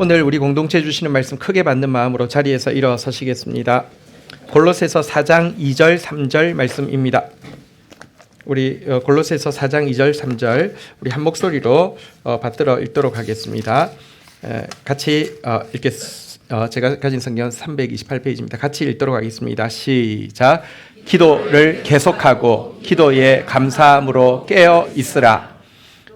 오늘 우리 공동체 주시는 말씀 크게 받는 마음으로 자리에서 일어서시겠습니다. 골로새서 4장 2절 3절 말씀입니다. 우리 골로새서 4장 2절 3절 우리 한 목소리로 받들어 읽도록 하겠습니다. 같이 제가 가진 성경 328페이지입니다. 같이 읽도록 하겠습니다. 시작. 기도를 계속하고 기도에 감사함으로 깨어 있으라.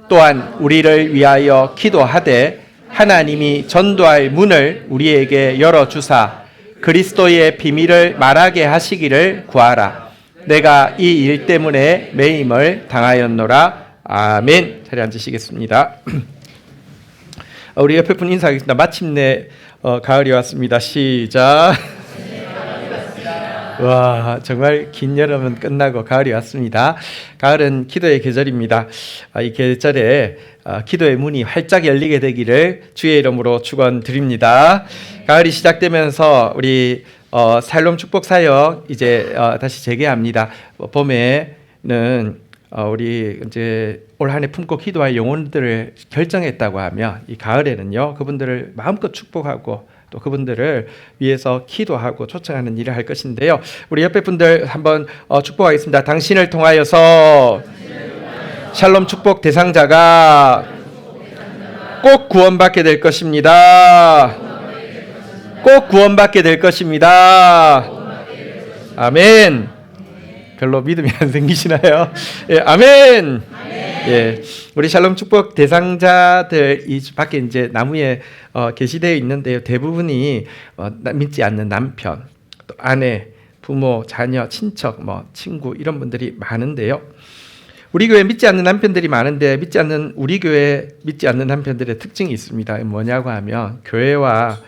또한 우리를 위하여 기도하되 하나님이 전도할 문을 우리에게 열어주사 그리스도의 비밀을 말하게 하시기를 구하라. 내가 이 일 때문에 매임을 당하였노라. 아멘. 자리에 앉으시겠습니다. 우리 옆에 분 인사하겠습니다. 마침내 가을이 왔습니다. 시작. 와, 정말 긴 여름은 끝나고 가을이 왔습니다. 가을은 기도의 계절입니다. 이 계절에 기도의 문이 활짝 열리게 되기를 주의 이름으로 축원드립니다. 가을이 시작되면서 우리 살롬 축복 사역 이제 다시 재개합니다. 봄에는 우리 이제 올 한 해 품고 기도할 영혼들을 결정했다고 하면 이 가을에는요 그분들을 마음껏 축복하고 또 그분들을 위해서 기도하고 초청하는 일을 할 것인데요. 우리 옆에 분들 한번 축복하겠습니다. 당신을 통하여서 샬롬 축복 대상자가 꼭 구원받게 될 것입니다. 꼭 구원받게 될 것입니다. 아멘. 별로 믿음이 안 생기시나요? 예, 아멘. 예, 우리 샬롬 축복 대상자들 이 밖에 이제 나무에 게시되어 있는데요. 대부분이 믿지 않는 남편, 또 아내, 부모, 자녀, 친척, 친구 이런 분들이 많은데요. 우리 교회 믿지 않는 남편들이 많은데 우리 교회 믿지 않는 남편들의 특징이 있습니다. 뭐냐고 하면 교회와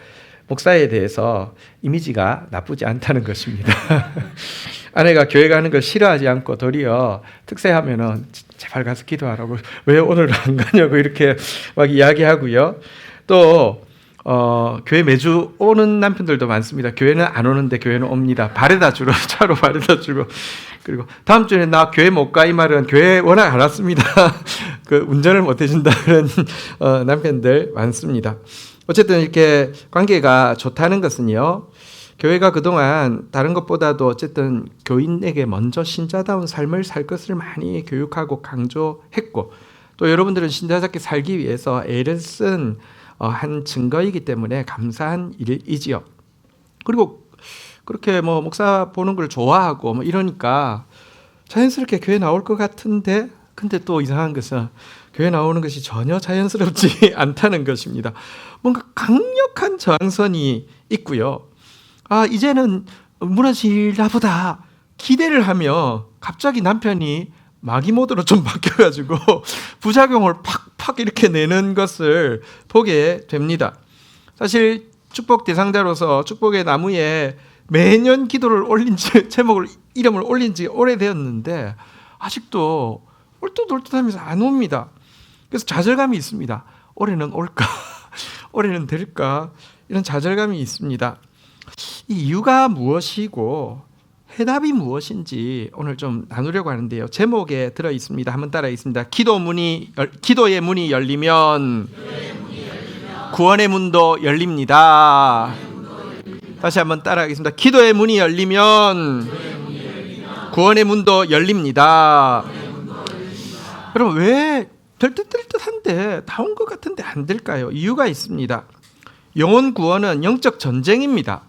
목사에 대해서 이미지가 나쁘지 않다는 것입니다. 아내가 교회 가는 걸 싫어하지 않고 도리어 특세하면은 제발 가서 기도하라고 왜 오늘 안 가냐고 이렇게 막 이야기하고요. 또 교회 매주 오는 남편들도 많습니다. 교회는 안 오는데 교회는 옵니다. 바래다 주러 차로 바래다 주고 그리고 다음 주에 나 교회 못 가 이 말은 교회 워낙 안 왔습니다. 그 운전을 못 해준다 그런 남편들 많습니다. 어쨌든 이렇게 관계가 좋다는 것은요. 교회가 그동안 다른 것보다도 어쨌든 교인에게 먼저 신자다운 삶을 살 것을 많이 교육하고 강조했고 또 여러분들은 신자답게 살기 위해서 애를 쓴 한 증거이기 때문에 감사한 일이지요. 그리고 그렇게 목사 보는 걸 좋아하고 이러니까 자연스럽게 교회 나올 것 같은데 근데 또 이상한 것은 교회 나오는 것이 전혀 자연스럽지 않다는 것입니다. 뭔가 강력한 저항선이 있고요. 이제는 무너지나 보다 기대를 하며 갑자기 남편이 마귀 모드로 좀 바뀌어가지고 부작용을 팍팍 이렇게 내는 것을 보게 됩니다. 사실 축복 대상자로서 축복의 나무에 매년 기도를 올린 이름을 올린 지 오래되었는데 아직도 얼떨떨떨하면서 안 옵니다. 그래서 좌절감이 있습니다. 올해는 올까? 올해는 될까? 이런 좌절감이 있습니다. 이 이유가 무엇이고 해답이 무엇인지 오늘 좀 나누려고 하는데요. 제목에 들어 있습니다. 한번 따라하겠습니다. 기도의 문이 열리면 구원의 문도 열립니다. 다시 한번 따라하겠습니다. 기도의 문이 열리면 구원의 문도 열립니다. 여러분 왜 될 듯한데 다 온 것 같은데 안 될까요? 이유가 있습니다. 영혼 구원은 영적 전쟁입니다.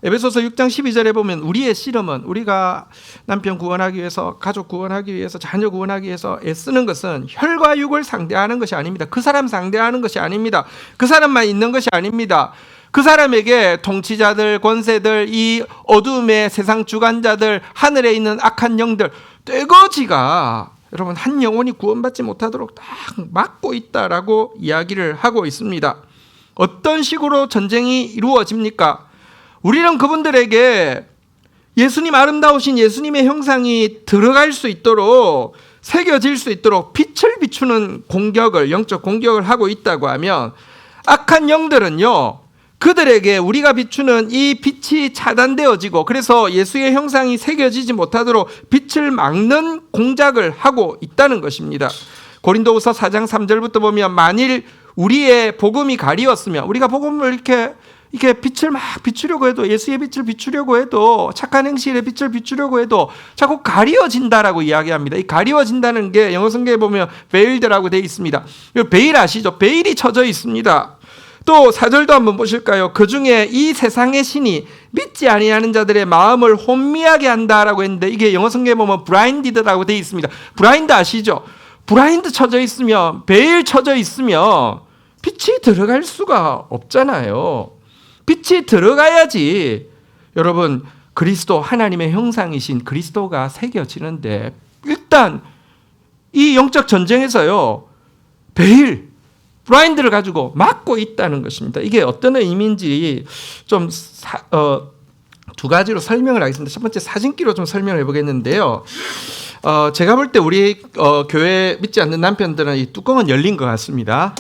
에베소서 6장 12절에 보면 우리의 씨름은 우리가 남편 구원하기 위해서 가족 구원하기 위해서 자녀 구원하기 위해서 애쓰는 것은 혈과 육을 상대하는 것이 아닙니다. 그 사람 상대하는 것이 아닙니다. 그 사람만 있는 것이 아닙니다. 그 사람에게 통치자들, 권세들, 이 어둠의 세상 주관자들, 하늘에 있는 악한 영들 떼거지가 여러분 한 영혼이 구원받지 못하도록 딱 막고 있다라고 이야기를 하고 있습니다. 어떤 식으로 전쟁이 이루어집니까? 우리는 그분들에게 예수님 아름다우신 예수님의 형상이 들어갈 수 있도록 새겨질 수 있도록 빛을 비추는 공격을 영적 공격을 하고 있다고 하면 악한 영들은요 그들에게 우리가 비추는 이 빛이 차단되어지고 그래서 예수의 형상이 새겨지지 못하도록 빛을 막는 공작을 하고 있다는 것입니다. 고린도후서 4장 3절부터 보면 만일 우리의 복음이 가리웠으면, 우리가 복음을 이렇게 빛을 막 비추려고 해도, 예수의 빛을 비추려고 해도, 착한 행실의 빛을 비추려고 해도 자꾸 가리워진다라고 이야기합니다. 이 가리워진다는 게 영어 성경에 보면 베일드라고 되어 있습니다. 베일 아시죠? 베일이 쳐져 있습니다. 또 4절도 한번 보실까요? 그 중에 이 세상의 신이 믿지 아니하는 자들의 마음을 혼미하게 한다라고 했는데, 이게 영어 성경에 보면 blinded라고 되어 있습니다. 블라인드 아시죠? 블라인드 쳐져 있으면, 베일 쳐져 있으면 빛이 들어갈 수가 없잖아요. 빛이 들어가야지 여러분 그리스도, 하나님의 형상이신 그리스도가 새겨지는데, 일단 이 영적 전쟁에서요 베일, 블라인드를 가지고 막고 있다는 것입니다. 이게 어떤 의미인지 좀 두 가지로 설명을 하겠습니다. 첫 번째, 사진기로 좀 설명을 해보겠는데요. 제가 볼 때 우리 교회 믿지 않는 남편들은 이 뚜껑은 열린 것 같습니다.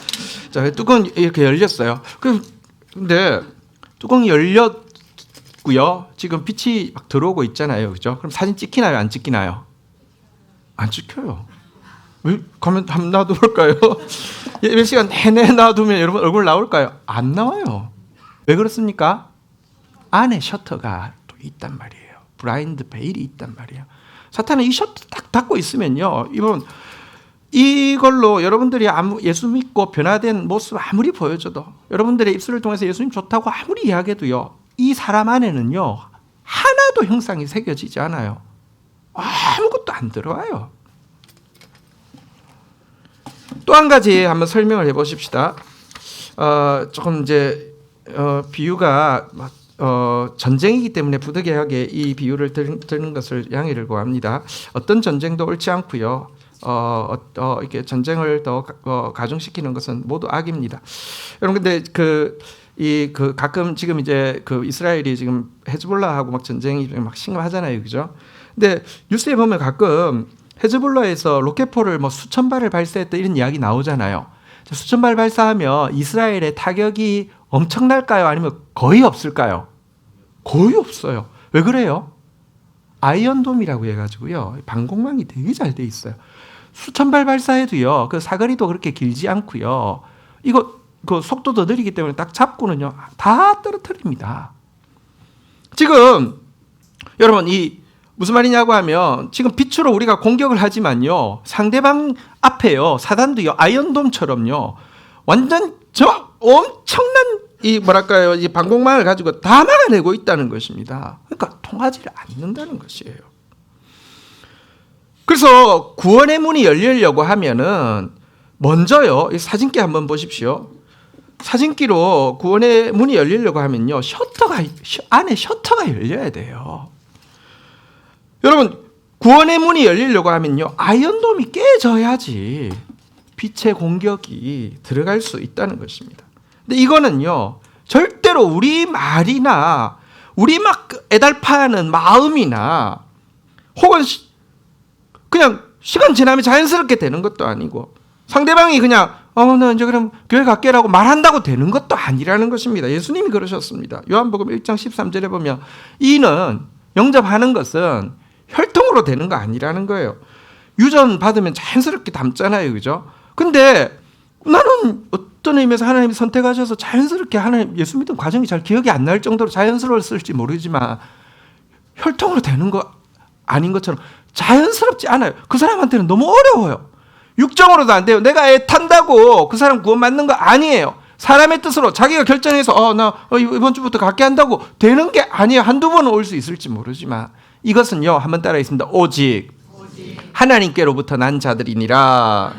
자, 뚜껑은 이렇게 열렸어요. 근데 뚜껑이 열렸고요. 지금 빛이 막 들어오고 있잖아요, 그죠? 그럼 사진 찍히나요, 안 찍히나요? 안 찍혀요. 왜? 가면 한번 놔둬볼까요? 몇 시간 내내 놔두면 여러분 얼굴 나올까요? 안 나와요. 왜 그렇습니까? 안에 셔터가 또 있단 말이에요. 블라인드 베일이 있단 말이에요. 사탄은 이 셔터 딱 닫고 있으면요, 이걸로 여러분들이 예수 믿고 변화된 모습 아무리 보여줘도, 여러분들의 입술을 통해서 예수님 좋다고 아무리 이야기해도요, 이 사람 안에는요 하나도 형상이 새겨지지 않아요. 아무것도 안 들어와요. 또 한 가지 한번 설명을 해보십시다. 조금 이제 비유가 전쟁이기 때문에 부득이하게 이 비유를 드는 것을 양해를 구합니다. 어떤 전쟁도 옳지 않고요. 이렇게 전쟁을 더 가중시키는 것은 모두 악입니다. 여러분, 근데 가끔 지금 이제 이스라엘이 지금 헤즈볼라하고 막 전쟁이 막 심각하잖아요, 그죠? 근데 뉴스에 보면 가끔 헤즈볼라에서 로켓포를 뭐 수천 발을 발사했다 이런 이야기 나오잖아요. 수천 발 발사하면 이스라엘의 타격이 엄청날까요? 아니면 거의 없을까요? 거의 없어요. 왜 그래요? 아이언돔이라고 해가지고요, 방공망이 되게 잘 돼 있어요. 수천 발 발사해도요, 그 사거리도 그렇게 길지 않고요, 그 속도도 느리기 때문에 딱 잡고는요 다 떨어뜨립니다. 지금 여러분, 무슨 말이냐고 하면, 지금 빛으로 우리가 공격을 하지만요, 상대방 앞에요, 사단도요 아이언돔처럼요 완전 엄청난 이 방공망을 가지고 다 막아내고 있다는 것입니다. 그러니까 통하지를 않는다는 것이에요. 그래서 구원의 문이 열리려고 하면은 먼저요, 이 사진기 한번 보십시오. 사진기로 구원의 문이 열리려고 하면요, 안에 셔터가 열려야 돼요. 여러분, 구원의 문이 열리려고 하면요, 아이언돔이 깨져야지 빛의 공격이 들어갈 수 있다는 것입니다. 근데 이거는요, 절대로 우리 말이나 우리 막 애달파하는 마음이나 혹은 그냥 시간 지나면 자연스럽게 되는 것도 아니고, 상대방이 그냥 나 이제 그럼 교회 갈게라고 말한다고 되는 것도 아니라는 것입니다. 예수님이 그러셨습니다. 요한복음 1장 13절에 보면 이는, 영접하는 것은 혈통으로 되는 거 아니라는 거예요. 유전 받으면 자연스럽게 닮잖아요, 그죠? 근데 나는 어떤 의미에서 하나님이 선택하셔서 자연스럽게 하나님 예수 믿는 과정이 잘 기억이 안 날 정도로 자연스러웠을지 모르지만, 혈통으로 되는 거 아닌 것처럼 자연스럽지 않아요. 그 사람한테는 너무 어려워요. 육정으로도 안 돼요. 내가 애 탄다고 그 사람 구원 받는 거 아니에요. 사람의 뜻으로 자기가 결정해서 나 이번 주부터 갖게 한다고 되는 게 아니에요. 한두 번은 올 수 있을지 모르지만, 이것은요, 한번 따라 있습니다. 오직 하나님께로부터 난 자들이니라.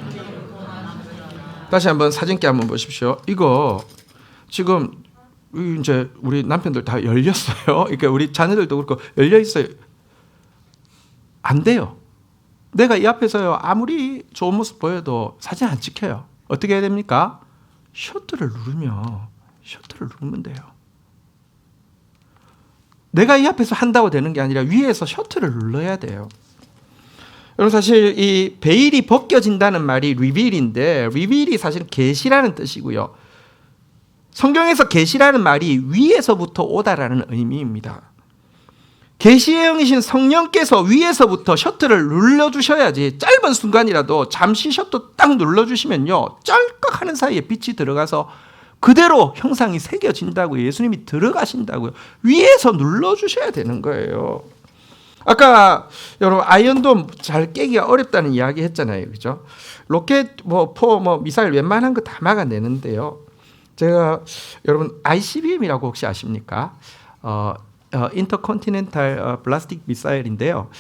다시 한번 사진기 한번 보십시오. 이거 지금 이제 우리 남편들 다 열렸어요. 그러니까 우리 자녀들도 그렇고 열려 있어요. 안 돼요. 내가 이 앞에서요, 아무리 좋은 모습 보여도 사진 안 찍혀요. 어떻게 해야 됩니까? 셔터를 누르면 돼요. 내가 이 앞에서 한다고 되는 게 아니라 위에서 셔터를 눌러야 돼요. 여러분, 사실 이 베일이 벗겨진다는 말이 리빌인데, 리빌이 사실 계시라는 뜻이고요. 성경에서 계시라는 말이 위에서부터 오다라는 의미입니다. 계시의 영이신 성령께서 위에서부터 셔터를 눌러주셔야지, 짧은 순간이라도 잠시 셔터 딱 눌러주시면요, 짤깍 하는 사이에 빛이 들어가서 그대로 형상이 새겨진다고요. 예수님이 들어가신다고요. 위에서 눌러주셔야 되는 거예요. 아까 여러분 아이언돔 잘 깨기가 어렵다는 이야기 했잖아요. 그죠? 로켓, 미사일 웬만한 거 다 막아내는데요. 제가 여러분 ICBM이라고 혹시 아십니까? 인터컨티넨탈 블라스틱 미사일인데요.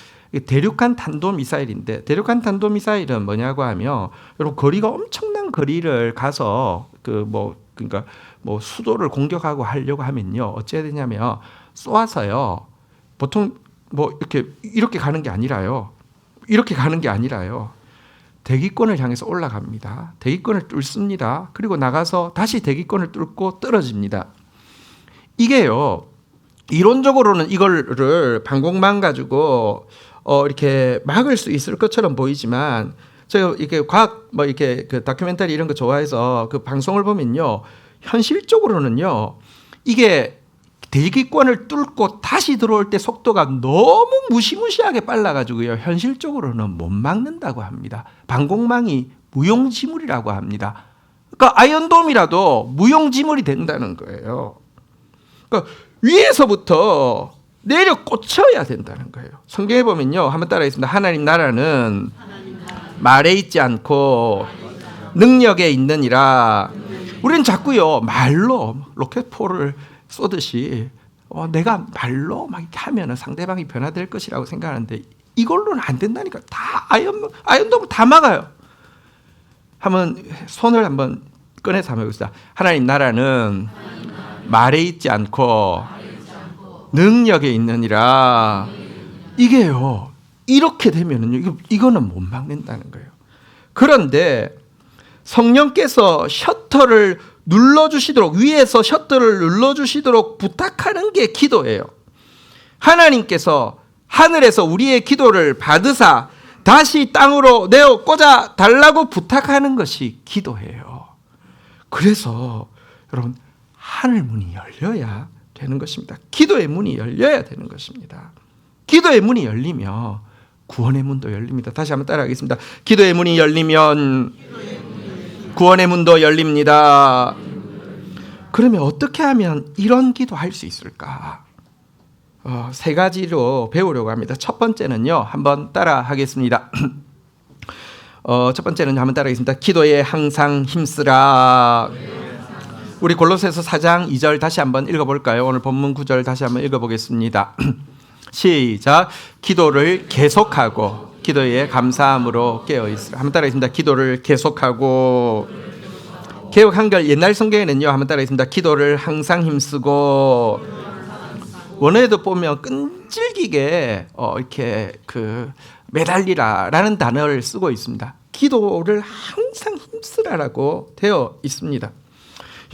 대륙간 탄도 미사일인데, 대륙간 탄도 미사일은 뭐냐고 하면 여러분 거리가 엄청난 거리를 가서 그러니까 수도를 공격하고 하려고 하면요, 어찌해야 되냐면 쏘아서요, 보통 이렇게 가는 게 아니라요. 이렇게 가는 게 아니라요. 대기권을 향해서 올라갑니다. 대기권을 뚫습니다. 그리고 나가서 다시 대기권을 뚫고 떨어집니다. 이게요, 이론적으로는 이거를 방공망 가지고 이렇게 막을 수 있을 것처럼 보이지만, 제가 이렇게 과학 이렇게 그 다큐멘터리 이런 거 좋아해서 그 방송을 보면요, 현실적으로는요, 이게 대기권을 뚫고 다시 들어올 때 속도가 너무 무시무시하게 빨라가지고요, 현실적으로는 못 막는다고 합니다. 방공망이 무용지물이라고 합니다. 그러니까 아이언돔이라도 무용지물이 된다는 거예요. 그러니까 위에서부터 내려 꽂혀야 된다는 거예요. 성경에 보면요, 한번 따라하겠습니다. 하나님 나라는 말에 있지 않고 능력에 있느니라. 우리는 자꾸요, 말로 로켓포를 쏘듯이 내가 말로 막 이렇게 하면 상대방이 변화될 것이라고 생각하는데, 이걸로는 안 된다니까. 다 아이언돔을 다 막아요. 한번 손을 한번 꺼내서 한번 해봅시다. 하나님 나라는 말에 있지 않고 능력에 있느니라. 이게요, 이렇게 되면은 이거는 못 막는다는 거예요. 그런데 성령께서 셔터를 눌러주시도록, 위에서 셔터를 눌러주시도록 부탁하는 게 기도예요. 하나님께서 하늘에서 우리의 기도를 받으사 다시 땅으로 내어 꽂아 달라고 부탁하는 것이 기도예요. 그래서 여러분, 하늘 문이 열려야 되는 것입니다. 기도의 문이 열려야 되는 것입니다. 기도의 문이 열리면 구원의 문도 열립니다. 다시 한번 따라하겠습니다. 기도의 문이 열리면 구원의 문도 열립니다. 그러면 어떻게 하면 이런 기도할 수 있을까? 세 가지로 배우려고 합니다. 첫 번째는요, 한번 따라 하겠습니다. 첫 번째는 한번 따라 하겠습니다. 기도에 항상 힘쓰라. 우리 골로새서 4장 2절 다시 한번 읽어볼까요? 오늘 본문 9절 다시 한번 읽어보겠습니다. 시작. 기도를 계속하고 기도에 감사함으로 깨어있으라. 한번 따라하겠습니다. 기도를 계속하고. 개역 한글 옛날 성경에는요, 한번 따라하겠습니다. 기도를 항상 힘쓰고. 원어에도 보면 끈질기게 이렇게 매달리라라는 단어를 쓰고 있습니다. 기도를 항상 힘쓰라라고 되어 있습니다.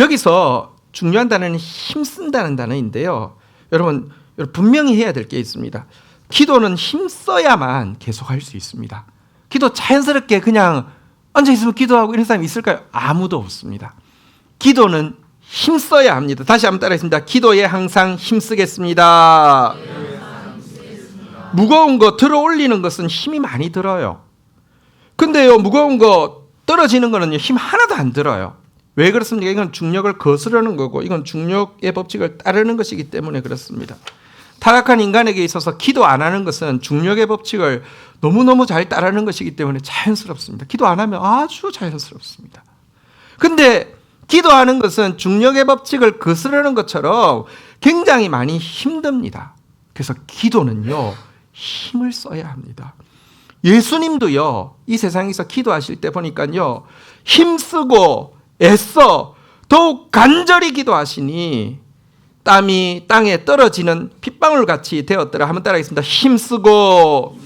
여기서 중요한 단어는 힘쓴다는 단어인데요. 여러분 분명히 해야 될 게 있습니다. 기도는 힘써야만 계속할 수 있습니다. 기도 자연스럽게 그냥 앉아있으면 기도하고 이런 사람이 있을까요? 아무도 없습니다. 기도는 힘써야 합니다. 다시 한번 따라하겠습니다. 기도에 항상 힘쓰겠습니다. 무거운 거 들어 올리는 것은 힘이 많이 들어요. 근데요, 무거운 거 떨어지는 거는 힘 하나도 안 들어요. 왜 그렇습니까? 이건 중력을 거스르는 거고, 이건 중력의 법칙을 따르는 것이기 때문에 그렇습니다. 타락한 인간에게 있어서 기도 안 하는 것은 중력의 법칙을 너무너무 잘 따르는 것이기 때문에 자연스럽습니다. 기도 안 하면 아주 자연스럽습니다. 근데 기도하는 것은 중력의 법칙을 거스르는 것처럼 굉장히 많이 힘듭니다. 그래서 기도는요, 힘을 써야 합니다. 예수님도요, 이 세상에서 기도하실 때 보니까요, 힘쓰고 애써 더욱 간절히 기도하시니 땀이 땅에 떨어지는 핏방울 같이 되었더라. 한번 따라하겠습니다. 힘쓰고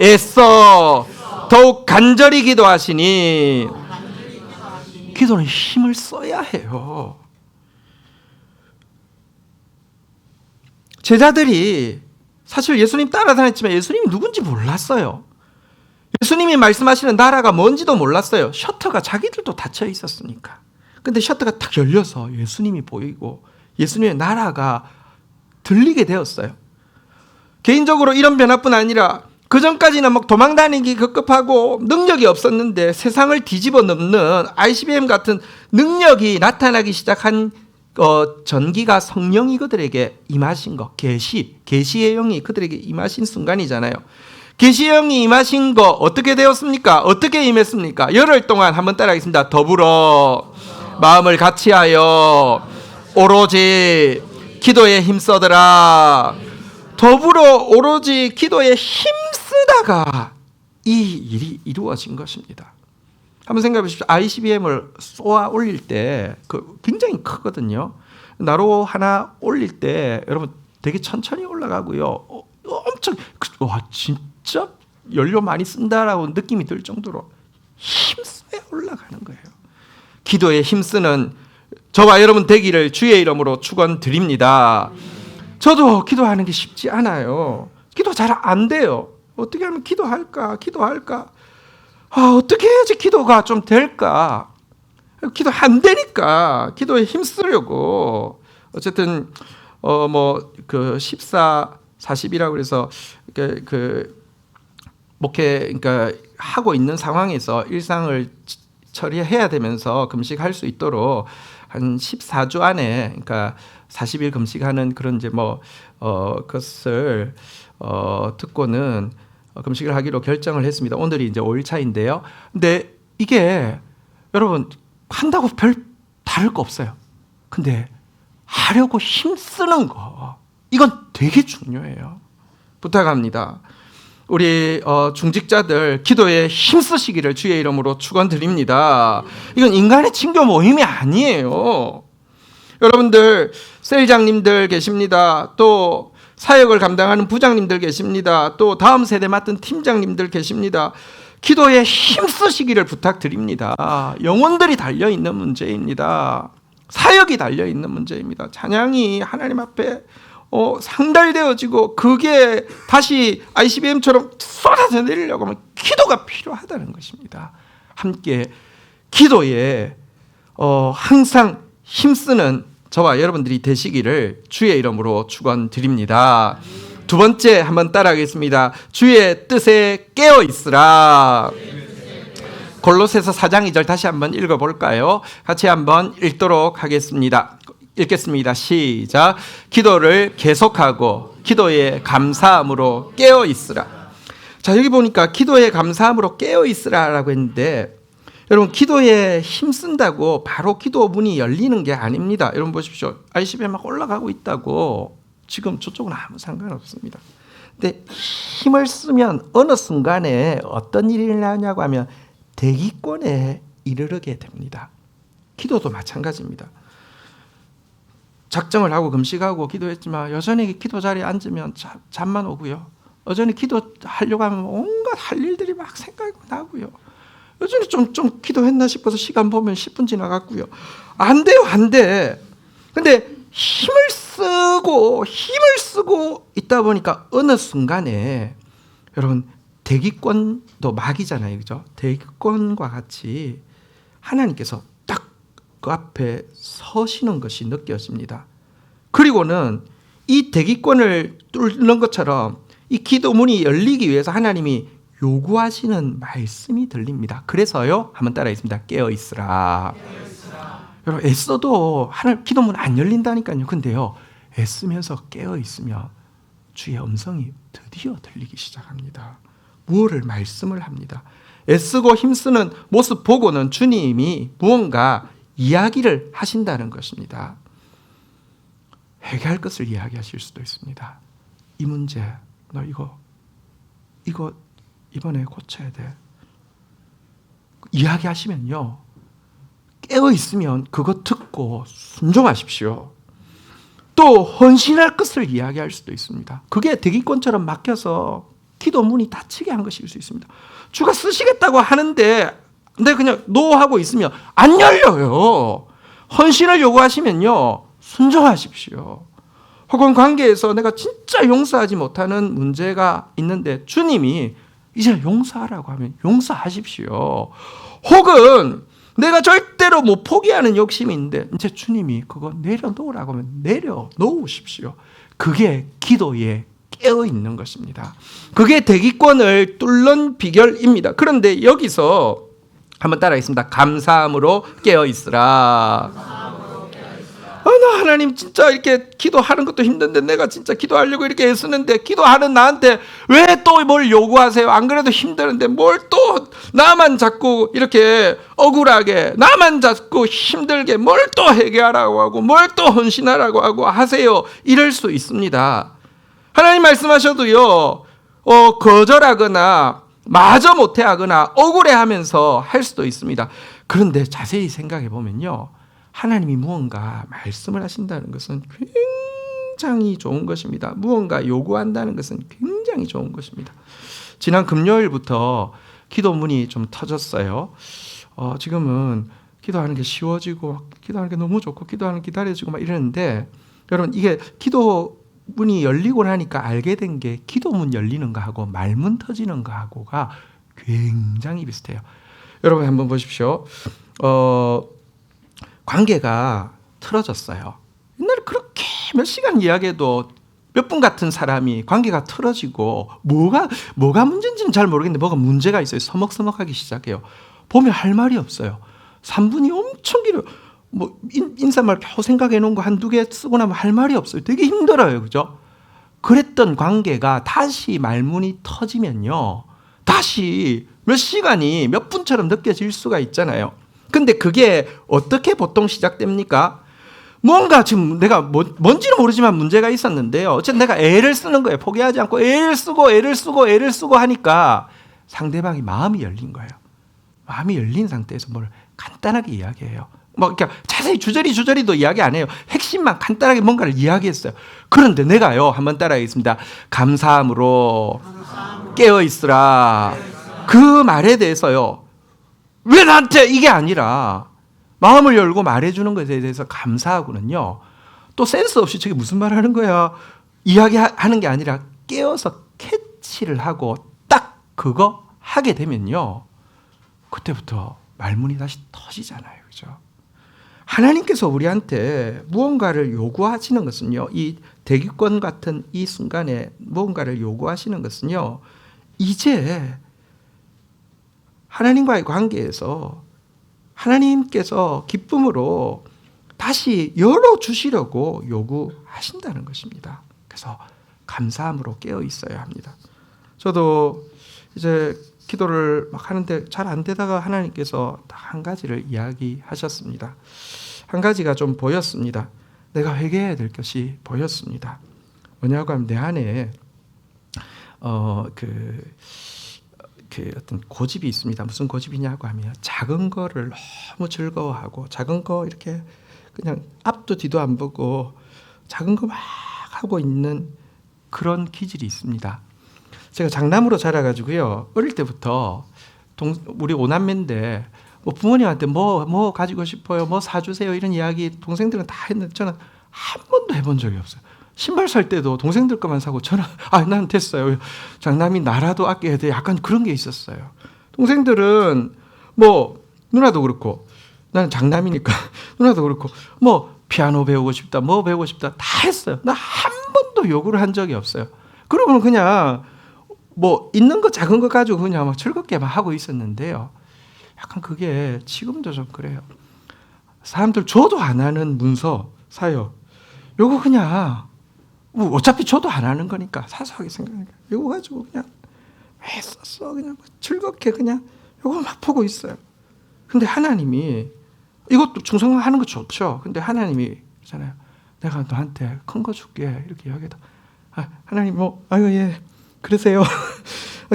애써 더욱 간절히 기도하시니. 기도는 힘을 써야 해요. 제자들이 사실 예수님 따라다녔지만 예수님이 누군지 몰랐어요. 예수님이 말씀하시는 나라가 뭔지도 몰랐어요. 셔터가 자기들도 닫혀 있었으니까. 근데 셔터가 탁 열려서 예수님이 보이고 예수님의 나라가 들리게 되었어요. 개인적으로 이런 변화뿐 아니라 그 전까지는 막 도망다니기 급급하고 능력이 없었는데 세상을 뒤집어 넘는 ICBM 같은 능력이 나타나기 시작한 전기가 성령이 그들에게 임하신 것, 계시의 영이 그들에게 임하신 순간이잖아요. 계시의 영이 임하신 거 어떻게 되었습니까? 어떻게 임했습니까? 열흘 동안 한번 따라하겠습니다. 더불어 마음을 같이하여 오로지 기도에 힘써더라. 더불어 오로지 기도에 힘쓰다가 이 일이 이루어진 것입니다. 한번 생각해 보십시오. ICBM을 쏘아 올릴 때 굉장히 크거든요. 나로 하나 올릴 때 여러분 되게 천천히 올라가고요. 엄청 와 진짜 연료 많이 쓴다라고 느낌이 들 정도로 힘써야 올라가는 거예요. 기도에 힘쓰는 저와 여러분 되기를 주의 이름으로 축원드립니다. 저도 기도하는 게 쉽지 않아요. 기도 잘 안 돼요. 어떻게 하면 기도할까? 어떻게 해야지 기도가 좀 될까? 기도 안 되니까 기도에 힘쓰려고 어쨌든 그 14, 40이라고 그래서 목회 그러니까 하고 있는 상황에서 일상을 처리해야 되면서 금식할 수 있도록 한 14주 안에 그러니까 40일 금식하는 그런 이제 그것을 듣고는 금식을 하기로 결정을 했습니다. 오늘이 이제 5일 차인데요. 근데 이게 여러분 한다고 별 다를 거 없어요. 근데 하려고 힘쓰는 거 이건 되게 중요해요. 부탁합니다. 우리 중직자들 기도에 힘쓰시기를 주의 이름으로 축원드립니다. 이건 인간의 친교 모임이 아니에요. 여러분들 셀장님들 계십니다. 또 사역을 감당하는 부장님들 계십니다. 또 다음 세대 맡은 팀장님들 계십니다. 기도에 힘쓰시기를 부탁드립니다. 영혼들이 달려있는 문제입니다. 사역이 달려있는 문제입니다. 찬양이 하나님 앞에 상달되어지고 그게 다시 ICBM처럼 쏟아져 내리려고 하면 기도가 필요하다는 것입니다. 함께 기도에 항상 힘쓰는 저와 여러분들이 되시기를 주의 이름으로 축원드립니다. 두 번째 한번 따라하겠습니다. 주의 뜻에 깨어 있으라. 골로새서 4장 2절 다시 한번 읽어볼까요? 같이 한번 읽도록 하겠습니다. 읽겠습니다. 시작. 기도를 계속하고 기도에 감사함으로 깨어 있으라. 자, 여기 보니까 기도에 감사함으로 깨어 있으라라고 했는데 여러분 기도에 힘쓴다고 바로 기도 문이 열리는 게 아닙니다. 여러분 보십시오. ICBM 막 올라가고 있다고 지금 저쪽은 아무 상관없습니다. 근데 힘을 쓰면 어느 순간에 어떤 일이 일어나냐고 하면 대기권에 이르게 됩니다. 기도도 마찬가지입니다. 작정을 하고 금식하고 기도했지만 여전히 기도 자리에 앉으면 잠만 오고요. 여전히 기도하려고 하면 온갖 할 일들이 막 생각이 나고요. 여전히 좀 기도했나 싶어서 시간 보면 10분 지나갔고요. 안 돼요, 안 돼. 근데 힘을 쓰고 있다 보니까 어느 순간에 여러분 대기권도 막이잖아요, 그죠? 대기권과 같이 하나님께서 딱 그 앞에 서시는 것이 느껴집니다. 그리고는 이 대기권을 뚫는 것처럼 이 기도문이 열리기 위해서 하나님이 요구하시는 말씀이 들립니다. 그래서요, 한번 따라하겠습니다. 깨어 있으라. 여러분 애써도 하나님 기도문 안 열린다니까요. 근데요, 애쓰면서 깨어 있으면 주의 음성이 드디어 들리기 시작합니다. 무엇을 말씀을 합니다. 애쓰고 힘쓰는 모습 보고는 주님이 무언가 이야기를 하신다는 것입니다. 해결할 것을 이야기하실 수도 있습니다. 이 문제, 너 이거 이번에 고쳐야 돼. 이야기하시면요, 깨어 있으면 그거 듣고 순종하십시오. 또 헌신할 것을 이야기할 수도 있습니다. 그게 대기권처럼 막혀서 기도문이 닫히게 한 것일 수 있습니다. 주가 쓰시겠다고 하는데 근데 그냥 노하고 있으면 안 열려요. 헌신을 요구하시면요, 순종하십시오. 혹은 관계에서 내가 진짜 용서하지 못하는 문제가 있는데 주님이 이제 용서하라고 하면 용서하십시오. 혹은 내가 절대로 못 포기하는 욕심이 있는데 이제 주님이 그거 내려놓으라고 하면 내려놓으십시오. 그게 기도에 깨어 있는 것입니다. 그게 대기권을 뚫는 비결입니다. 그런데 여기서 한번 따라하겠습니다. 감사함으로 깨어 있으라. 나 하나님 진짜 이렇게 기도하는 것도 힘든데 내가 진짜 기도하려고 이렇게 애쓰는데 기도하는 나한테 왜 또 뭘 요구하세요? 안 그래도 힘드는데 뭘 또 나만 자꾸 이렇게 억울하게 나만 자꾸 힘들게 뭘 또 해결하라고 하고 뭘 또 헌신하라고 하고 하세요. 이럴 수 있습니다. 하나님 말씀하셔도요. 거절하거나 마저 못해하거나 억울해하면서 할 수도 있습니다. 그런데 자세히 생각해 보면요. 하나님이 무언가 말씀을 하신다는 것은 굉장히 좋은 것입니다. 무언가 요구한다는 것은 굉장히 좋은 것입니다. 지난 금요일부터 기도문이 좀 터졌어요. 지금은 기도하는 게 쉬워지고 기도하는 게 너무 좋고 기도하는 게 기다려지고 막 이러는데 여러분 이게 기도문이 열리고 나니까 알게 된 게 기도문 열리는 거하고 말문 터지는 거하고가 굉장히 비슷해요. 여러분 한번 보십시오. 관계가 틀어졌어요. 옛날에 그렇게 몇 시간 이야기해도 몇 분 같은 사람이 관계가 틀어지고 뭐가 문제인지는 잘 모르겠는데 뭐가 문제가 있어요. 서먹서먹하기 시작해요. 보면 할 말이 없어요. 3분이 엄청 길어요. 뭐 인사말 표 생각해 놓은 거 한두 개 쓰고 나면 할 말이 없어요. 되게 힘들어요. 그죠? 그랬던 관계가 다시 말문이 터지면요. 다시 몇 시간이 몇 분처럼 느껴질 수가 있잖아요. 근데 그게 어떻게 보통 시작됩니까? 뭔가 지금 내가 뭔지는 모르지만 문제가 있었는데요. 어쨌든 내가 애를 쓰는 거예요. 포기하지 않고 애를 쓰고 하니까 상대방이 마음이 열린 거예요. 마음이 열린 상태에서 뭘 간단하게 이야기해요. 그러니까 자세히 주저리도 이야기 안 해요. 핵심만 간단하게 뭔가를 이야기했어요. 그런데 내가요. 한번 따라하겠습니다. 감사함으로 깨어 있으라. 그 말에 대해서요. 왜 나한테 이게 아니라 마음을 열고 말해주는 것에 대해서 감사하고는요. 또 센스 없이 저게 무슨 말 하는 거야 이야기하는 게 아니라 깨어서 캐치를 하고 딱 그거 하게 되면요. 그때부터 말문이 다시 터지잖아요. 그죠? 하나님께서 우리한테 무언가를 요구하시는 것은요. 이 대기권 같은 이 순간에 무언가를 요구하시는 것은요. 이제 하나님과의 관계에서 하나님께서 기쁨으로 다시 열어주시려고 요구하신다는 것입니다. 그래서 감사함으로 깨어 있어야 합니다. 저도 이제 기도를 막 하는데 잘 안 되다가 하나님께서 한 가지를 이야기하셨습니다. 한 가지가 좀 보였습니다. 내가 회개해야 될 것이 보였습니다. 뭐냐고 하면 내 안에 어떤 고집이 있습니다. 무슨 고집이냐고 하면 작은 거를 너무 즐거워하고 작은 거 이렇게 그냥 앞도 뒤도 안 보고 작은 거 막 하고 있는 그런 기질이 있습니다. 제가 장남으로 자라가지고요. 어릴 때부터 우리 5남매인데 뭐 부모님한테 뭐 가지고 싶어요, 뭐 사주세요 이런 이야기 동생들은 다 했는데 저는 한 번도 해본 적이 없어요. 신발 살 때도 동생들 것만 사고 저는 난 됐어요. 장남이 나라도 아껴야 돼. 약간 그런 게 있었어요. 동생들은 뭐 누나도 그렇고 나는 장남이니까 누나도 그렇고 뭐 피아노 배우고 싶다, 뭐 배우고 싶다 다 했어요. 나 한 번도 요구를 한 적이 없어요. 그러고는 그냥 뭐 있는 거 작은 거 가지고 그냥 막 즐겁게 막 하고 있었는데요. 약간 그게 지금도 좀 그래요. 사람들 줘도 안 하는 문서 사요. 요거 그냥 뭐 어차피 줘도 안 하는 거니까 사소하게 생각하니까 요거 가지고 그냥 왜 썼어 그냥 즐겁게 그냥 요거 막 보고 있어요. 근데 하나님이 이것도 충성하는 거 좋죠. 근데 하나님이 그러잖아요. 내가 너한테 큰 거 줄게 이렇게 이야기해도 하나님 아유 예 그러세요.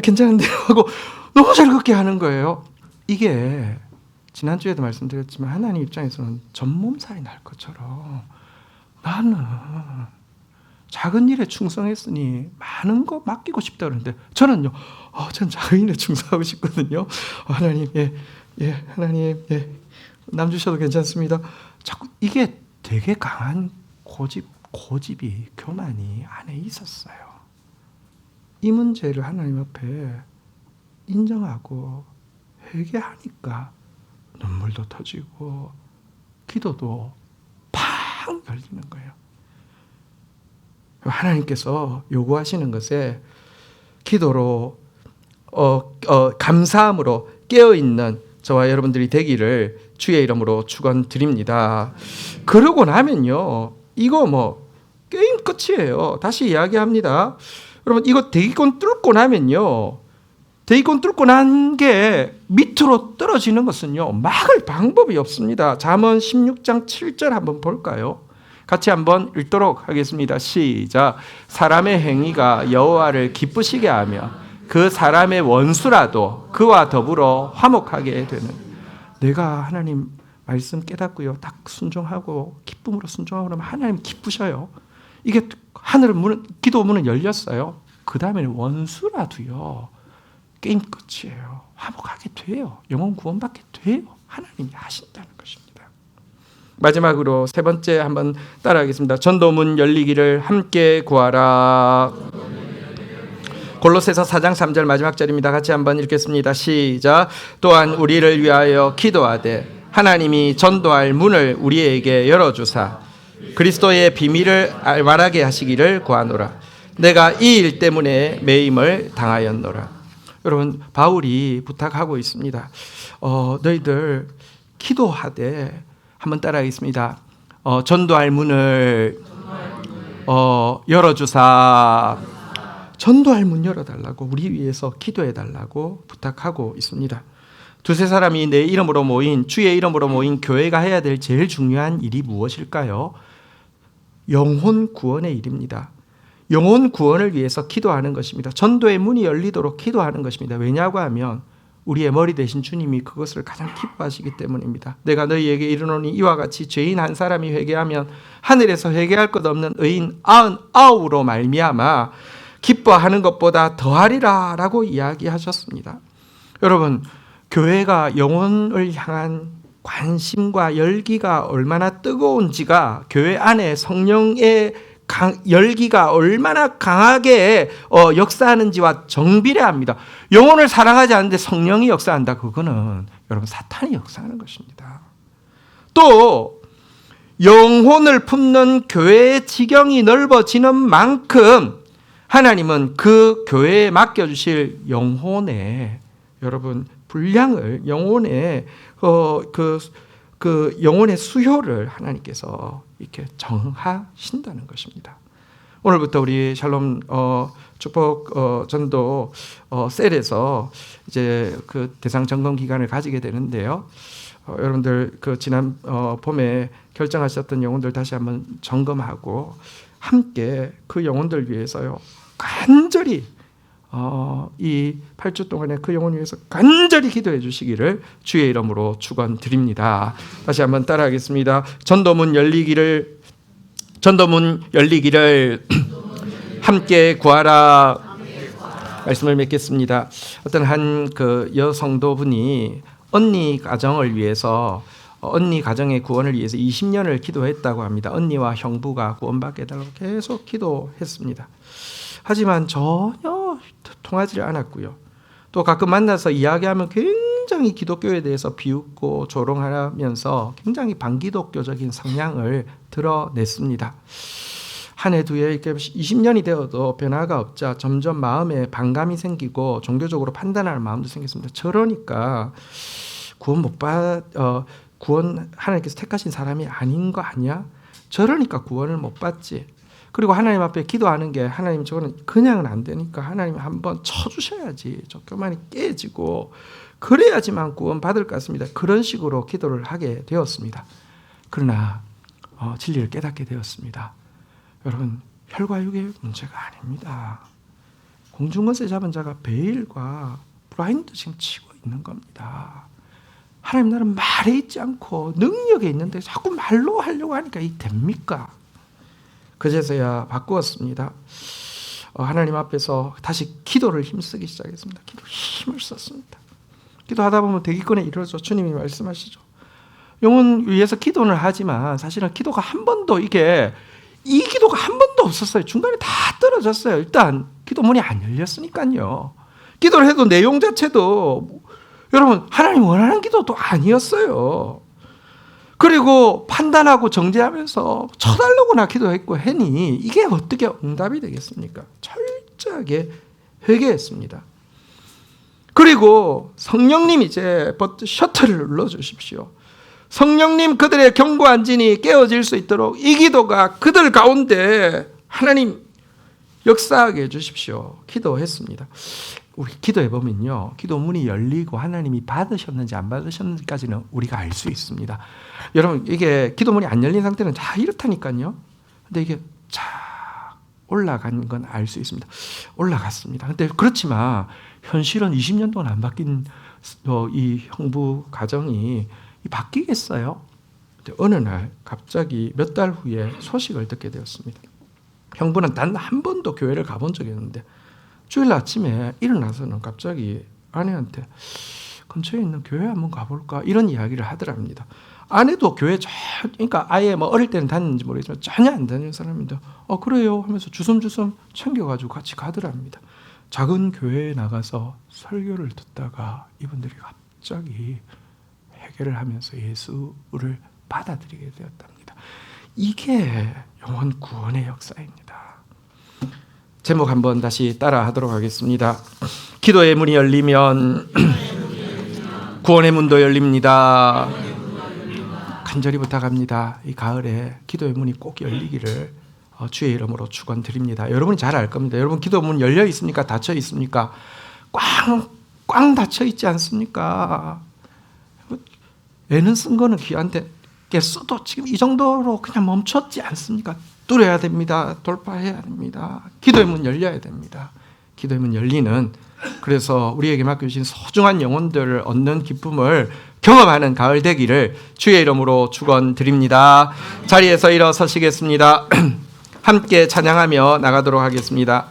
괜찮은데요 하고 너무 즐겁게 하는 거예요. 이게 지난주에도 말씀드렸지만 하나님 입장에서는 전몸살이 날 것처럼 나는 작은 일에 충성했으니 많은 거 맡기고 싶다 그러는데 저는요. 전 작은 일에 충성하고 싶거든요. 하나님 예 하나님 예 남 주셔도 괜찮습니다. 자꾸 이게 되게 강한 고집이 교만이 안에 있었어요. 이 문제를 하나님 앞에 인정하고 회개하니까 눈물도 터지고 기도도 팡 열리는 거예요. 하나님께서 요구하시는 것에 기도로 감사함으로 깨어있는 저와 여러분들이 되기를 주의 이름으로 축원드립니다. 그러고 나면요, 이거 게임 끝이에요. 다시 이야기합니다. 여러분, 이거 대기권 뚫고 나면요, 대기권 뚫고 난 게 밑으로 떨어지는 것은요, 막을 방법이 없습니다. 잠언 16장 7절 한번 볼까요? 같이 한번 읽도록 하겠습니다. 시작. 사람의 행위가 여호와를 기쁘시게 하며 그 사람의 원수라도 그와 더불어 화목하게 되는. 내가 하나님 말씀 깨닫고요, 딱 순종하고 기쁨으로 순종하고 그러면 하나님 기쁘셔요. 이게 하늘 문, 기도 문은 열렸어요. 그 다음에는 원수라도요, 게임 끝이에요. 화목하게 돼요. 영혼 구원받게 돼요. 하나님이 하신다는 것입니다. 마지막으로 세 번째 한번 따라하겠습니다. 전도문 열리기를 함께 구하라. 골로새서 4장 3절 마지막 절입니다. 같이 한번 읽겠습니다. 시작. 또한 우리를 위하여 기도하되 하나님이 전도할 문을 우리에게 열어주사 그리스도의 비밀을 말하게 하시기를 구하노라. 내가 이 일 때문에 매임을 당하였노라. 여러분, 바울이 부탁하고 있습니다. 너희들 기도하되, 한번 따라하겠습니다. 전도할 문을 열어주사. 전도할 문 열어달라고, 우리 위해서 기도해달라고 부탁하고 있습니다. 두세 사람이 내 이름으로 모인, 주의 이름으로 모인 교회가 해야 될 제일 중요한 일이 무엇일까요? 영혼 구원의 일입니다. 영혼 구원을 위해서 기도하는 것입니다. 전도의 문이 열리도록 기도하는 것입니다. 왜냐고 하면 우리의 머리 되신 주님이 그것을 가장 기뻐하시기 때문입니다. 내가 너희에게 이르노니 이와 같이 죄인 한 사람이 회개하면 하늘에서 회개할 것 없는 의인 99으로 말미암아 기뻐하는 것보다 더하리라 라고 이야기하셨습니다. 여러분, 교회가 영혼을 향한 관심과 열기가 얼마나 뜨거운지가 교회 안에 성령의 열기가 얼마나 강하게 역사하는지와 정비례합니다. 영혼을 사랑하지 않는데 성령이 역사한다. 그거는 여러분 사탄이 역사하는 것입니다. 또 영혼을 품는 교회의 지경이 넓어지는 만큼 하나님은 그 교회에 맡겨주실 영혼의 여러분 분량을 영혼의 그 영혼의 수요를 하나님께서 이렇게 정하신다는 것입니다. 오늘부터 우리 샬롬 축복 전도 셀에서 이제 그 대상 점검 기간을 가지게 되는데요. 여러분들 그 지난 봄에 결정하셨던 영혼들 다시 한번 점검하고 함께 그 영혼들 위해서요 간절히 이 8주 동안에 그 영혼 위해서 간절히 기도해 주시기를 주의 이름으로 축원드립니다. 다시 한번 따라하겠습니다. 전도문 열리기를 함께 구하라. 말씀을 맺겠습니다. 어떤 한 그 여성도분이 언니 가정을 위해서 언니 가정의 구원을 위해서 20년을 기도했다고 합니다. 언니와 형부가 구원받게 해달라고 계속 기도했습니다. 하지만 전혀 통하지 않았고요. 또 가끔 만나서 이야기하면 굉장히 기독교에 대해서 비웃고 조롱하면서 굉장히 반기독교적인 성향을 드러냈습니다. 한 해 두 해 이렇게 20년이 되어도 변화가 없자 점점 마음에 반감이 생기고 종교적으로 판단하는 마음도 생겼습니다. 저러니까 구원 하나님께서 택하신 사람이 아닌 거 아니야? 저러니까 구원을 못 받지. 그리고 하나님 앞에 기도하는 게 하나님 저거는 그냥은 안 되니까 하나님 한번 쳐주셔야지 저 교만이 깨지고 그래야지만 구원 받을 것 같습니다. 그런 식으로 기도를 하게 되었습니다. 그러나 진리를 깨닫게 되었습니다. 여러분, 혈과 육의 문제가 아닙니다. 공중것에 잡은 자가 베일과 블라인드 지금 치고 있는 겁니다. 하나님 나라는 말에 있지 않고 능력에 있는데 자꾸 말로 하려고 하니까 이게 됩니까? 그제서야 바꾸었습니다. 하나님 앞에서 다시 기도를 힘쓰기 시작했습니다. 기도 힘을 썼습니다. 기도하다 보면 대기권에 이르러져 주님이 말씀하시죠. 영혼 위해서 기도는 하지만 사실은 기도가 한 번도 이 기도가 한 번도 없었어요. 중간에 다 떨어졌어요. 일단 기도 문이 안 열렸으니까요. 기도를 해도 내용 자체도 여러분 하나님 원하는 기도도 아니었어요. 그리고 판단하고 정죄하면서 쳐달라고나 기도했고 하니 이게 어떻게 응답이 되겠습니까? 철저하게 회개했습니다. 그리고 성령님 이제 셔터를 눌러주십시오. 성령님 그들의 견고한 진이 깨어질 수 있도록 이 기도가 그들 가운데 하나님 역사하게 해주십시오. 기도했습니다. 우리 기도해보면요, 기도 문이 열리고 하나님이 받으셨는지 안 받으셨는지까지는 우리가 알 수 있습니다. 여러분, 이게 기도 문이 안 열린 상태는 다 이렇다니까요. 근데 이게 쫙 올라간 건 알 수 있습니다. 올라갔습니다. 근데 그렇지만 현실은 20년 동안 안 바뀐 이 형부 가정이 바뀌겠어요? 근데 어느 날 갑자기 몇 달 후에 소식을 듣게 되었습니다. 형부는 단 한 번도 교회를 가본 적이 없는데 주일 아침에 일어나서는 갑자기 아내한테 근처에 있는 교회 한번 가볼까 이런 이야기를 하더랍니다. 아내도 교회 그러니까 아예 뭐 어릴 때는 다녔는지 모르겠지만 전혀 안 다니는 사람인데 그래요 하면서 주섬주섬 챙겨가지고 같이 가더랍니다. 작은 교회에 나가서 설교를 듣다가 이분들이 갑자기 회개를 하면서 예수를 받아들이게 되었답니다. 이게 영혼 구원의 역사입니다. 제목 한번 다시 따라 하도록 하겠습니다. 기도의 문이 열리면 구원의 문도 열립니다. 간절히 부탁합니다. 이 가을에 기도의 문이 꼭 열리기를 주의 이름으로 축원드립니다. 여러분이 잘 알 겁니다. 여러분 기도 문 열려 있습니까? 닫혀 있습니까? 꽝 닫혀 있지 않습니까? 애는 쓴 거는 귀한데 써도 지금 이 정도로 그냥 멈췄지 않습니까? 뚫어야 됩니다. 돌파해야 됩니다. 기도의 문 열려야 됩니다. 기도의 문 열리는, 그래서 우리에게 맡겨주신 소중한 영혼들을 얻는 기쁨을 경험하는 가을 되기를 주의 이름으로 축원드립니다. 자리에서 일어서시겠습니다. 함께 찬양하며 나가도록 하겠습니다.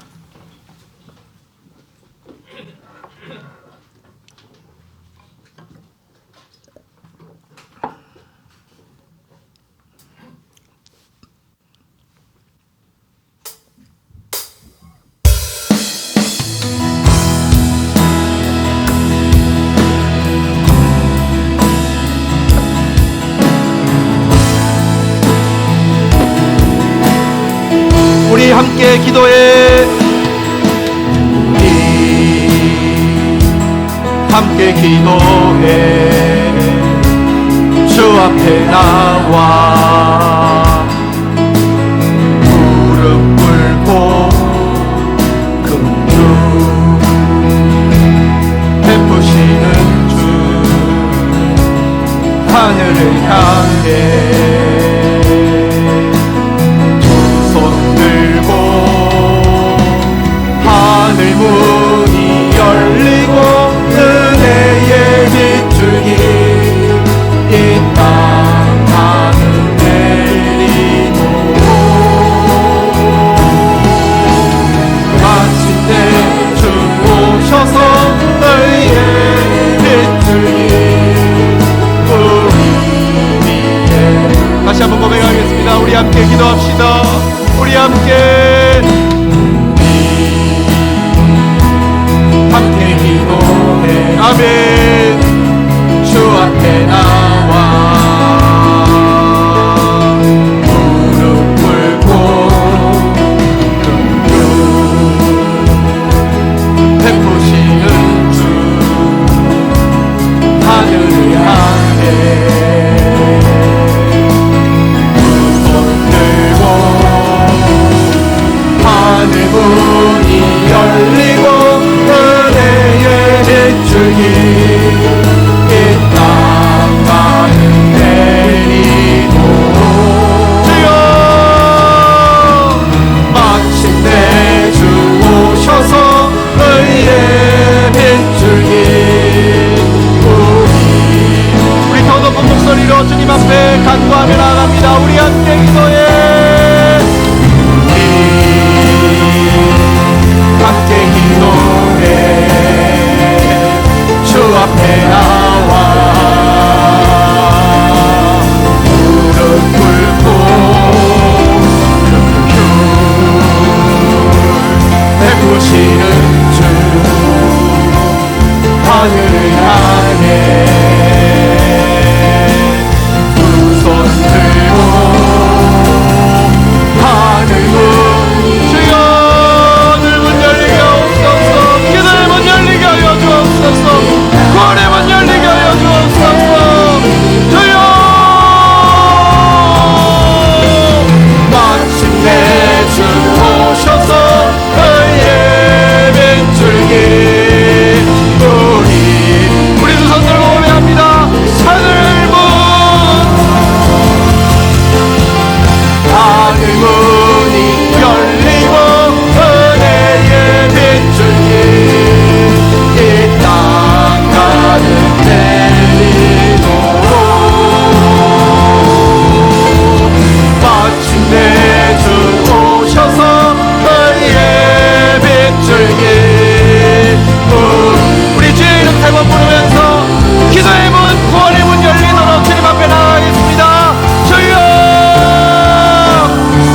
우리 함께 기도해. 우리 함께 기도해. 주 앞에 나와 무릎 꿇고 긍휼 베푸시는 주 하늘을 향해 하늘 문이 열리고 은혜의 빗줄기 이 땅 하늘 내리고 마침내 주 오셔서 의의 빗줄기 우리 위에 다시 한번 고백하겠습니다. 우리 함께 기도합시다. 우리 함께 기도해. 아멘. 주 앞에 나와 무릎 꿇고 긍휼 베푸시는 주 하늘을 향해 두 손 들고 하늘 문이 열리고 빗줄기 이 땅 하늘 내리고 주여 마침내 주 오셔서 의의 빗줄기 우리 더 높은 목소리로 주님 앞에 간구하며 나갑니다. 우리 함께 기도해. 함께 기도해. 주 앞에 나와 무릎 꿇고 긍휼 베푸시는 주 하늘을 향해 두 손 구원의 문 열리게 하여 주옵소서. 주여 마침내 주 오셔서 의의 빗줄기 우리 두 손 들고 고백합니다. 하늘문 하늘문이 열리고 은혜의 빗줄기 이 땅 가득 내리도록 마침내 주 오셔서 의의 빗줄기 우리 주의 이름 세 번 부르면서 기도의 문 구원의 문 열리도록 주님 앞에 나가겠습니다. 주여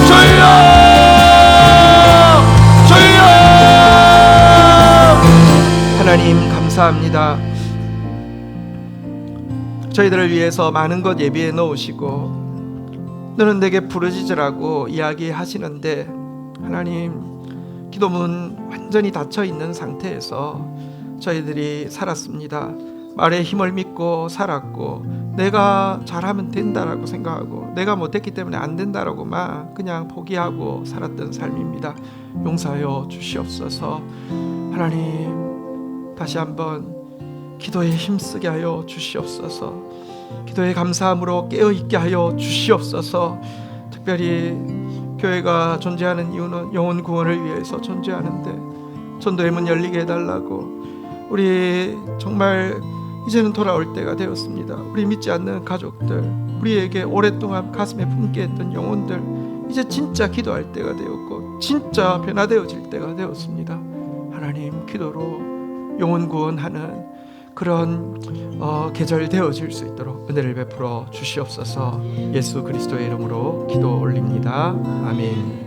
주여 주여 하나님 감사합니다. 저희들을 위해서 많은 것 예비해 놓으시고 너는 내게 부르짖으라고 이야기하시는데 하나님 기도문 완전히 닫혀 있는 상태에서 저희들이 살았습니다. 말에 힘을 믿고 살았고 내가 잘하면 된다라고 생각하고 내가 못했기 때문에 안 된다라고만 그냥 포기하고 살았던 삶입니다. 용서하여 주시옵소서. 하나님 다시 한번 기도에 힘쓰게 하여 주시옵소서. 기도에 감사함으로 깨어있게 하여 주시옵소서. 특별히 교회가 존재하는 이유는 영혼 구원을 위해서 존재하는데 전도의 문 열리게 해달라고 우리 정말 이제는 돌아올 때가 되었습니다. 우리 믿지 않는 가족들 우리에게 오랫동안 가슴에 품게 했던 영혼들 이제 진짜 기도할 때가 되었고 진짜 변화되어질 때가 되었습니다. 하나님 기도로 영혼 구원하는 그런 계절 되어질 수 있도록 은혜를 베풀어 주시옵소서. 예수 그리스도의 이름으로 기도 올립니다. 아멘.